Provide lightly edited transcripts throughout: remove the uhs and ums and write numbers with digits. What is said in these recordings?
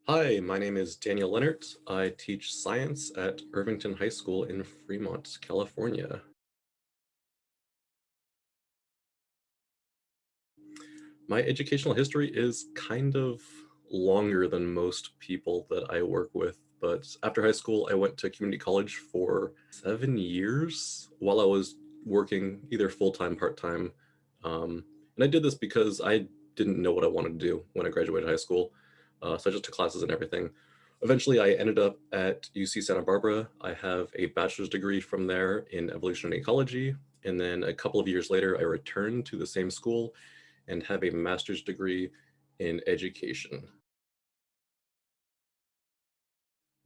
Hi, my name is Daniel Lehnert. I teach science at Irvington High School in Fremont, California. My educational history is kind of longer than most people that I work with, but after high school, I went to community college for 7 years while I was working either full-time, part-time. And I did this because I didn't know what I wanted to do when I graduated high school. So I just took classes and everything. Eventually, I ended up at UC Santa Barbara. I have a bachelor's degree from there in evolutionary ecology. And then a couple of years later, I returned to the same school and have a master's degree in education.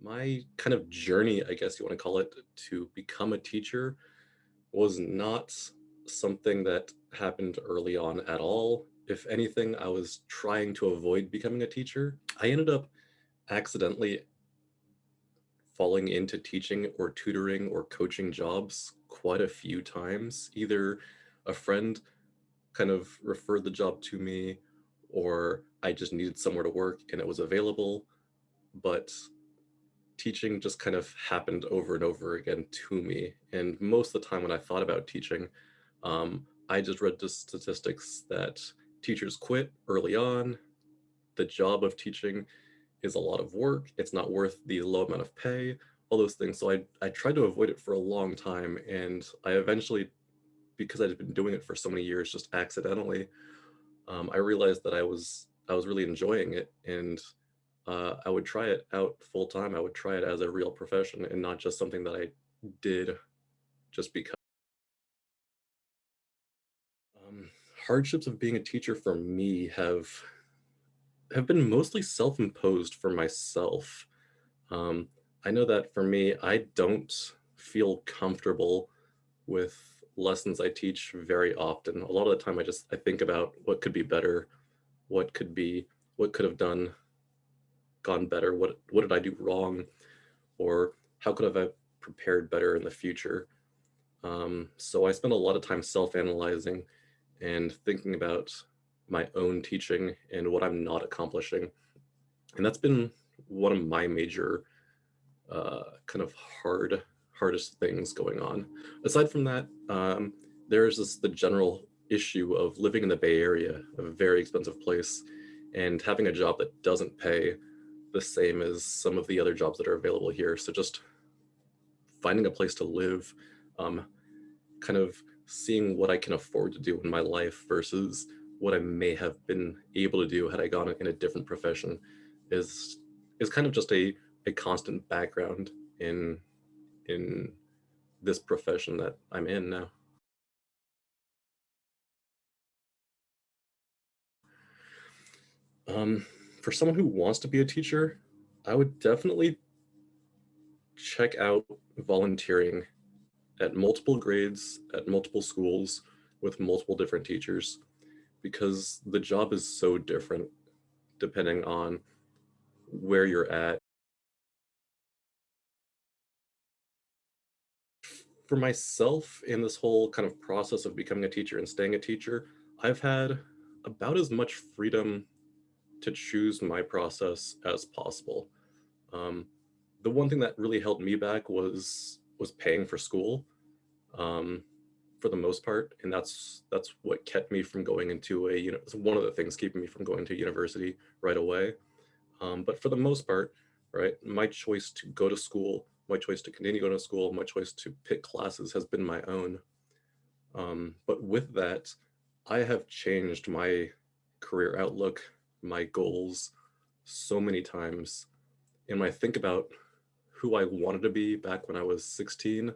My kind of journey, I guess you want to call it, to become a teacher was not something that happened early on at all. If anything, I was trying to avoid becoming a teacher. I ended up accidentally falling into teaching or tutoring or coaching jobs quite a few times. Either a friend kind of referred the job to me, or I just needed somewhere to work and it was available. But teaching just kind of happened over and over again to me. And most of the time when I thought about teaching, I just read the statistics that teachers quit early on. The job of teaching is a lot of work. It's not worth the low amount of pay, all those things. So I tried to avoid it for a long time. And I eventually, because I'd been doing it for so many years, just accidentally, I realized that I was really enjoying it, and I would try it out full time. I would try it as a real profession and not just something that I did just because. Um, Hardships of being a teacher for me have been mostly self-imposed for myself. Um, I know that for me, I don't feel comfortable with lessons I teach very often. A lot of the time, I think about what could be better, what could be what could have gone better, what did I do wrong, or how could have I prepared better in the future. So I spend a lot of time self-analyzing and thinking about my own teaching and what I'm not accomplishing, and that's been one of my major kind of hardest things going on. Aside from that, there's the general issue of living in the Bay Area, a very expensive place, and having a job that doesn't pay the same as some of the other jobs that are available here. So just finding a place to live, um, kind of seeing what I can afford to do in my life versus what I may have been able to do had I gone in a different profession is is kind of just a constant background in in this profession that I'm in now. Um, for someone who wants to be a teacher, I would definitely check out volunteering at multiple grades, at multiple schools, with multiple different teachers, because the job is so different depending on where you're at. For myself, in this whole kind of process of becoming a teacher and staying a teacher, I've had about as much freedom to choose my process as possible. Um, the one thing that really held me back was paying for school, um, for the most part, and that's what kept me from going into it's one of the things keeping me from going to university right away. But for the most part, right, my choice to go to school, my choice to continue going to school, my choice to pick classes has been my own. But with that, I have changed my career outlook, my goals so many times. And when I think about who I wanted to be back when I was 16,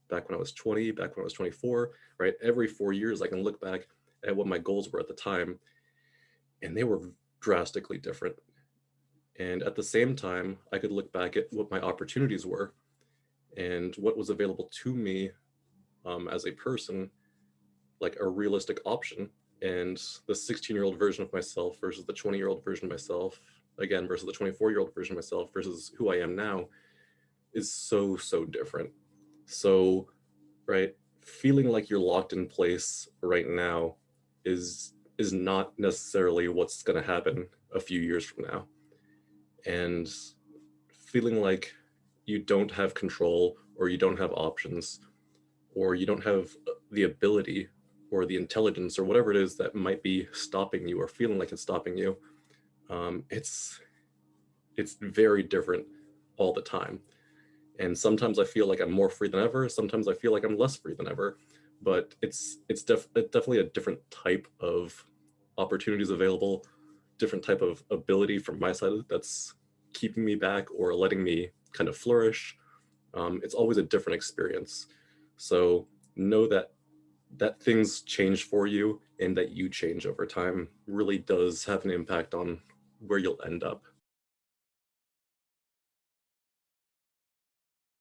back when I was 20, back when I was 24, right? Every 4 years, I can look back at what my goals were at the time, and they were drastically different. And at the same time, I could look back at what my opportunities were and what was available to me, as a person, like a realistic option. And the 16-year-old version of myself versus the 20-year-old version of myself, again, versus the 24-year-old version of myself versus who I am now is so, so different. So, right, feeling like you're locked in place right now is not necessarily what's going to happen a few years from now. and feeling like you don't have control, or you don't have options, or you don't have the ability or the intelligence or whatever it is that might be stopping you or feeling like it's stopping you. Um, it's it's very different all the time. And sometimes I feel like I'm more free than ever. Sometimes I feel like I'm less free than ever. But it's definitely a different type of opportunities available, different type of ability from my side that's keeping me back or letting me kind of flourish. It's always a different experience. So know that things change for you and that you change over time really does have an impact on where you'll end up.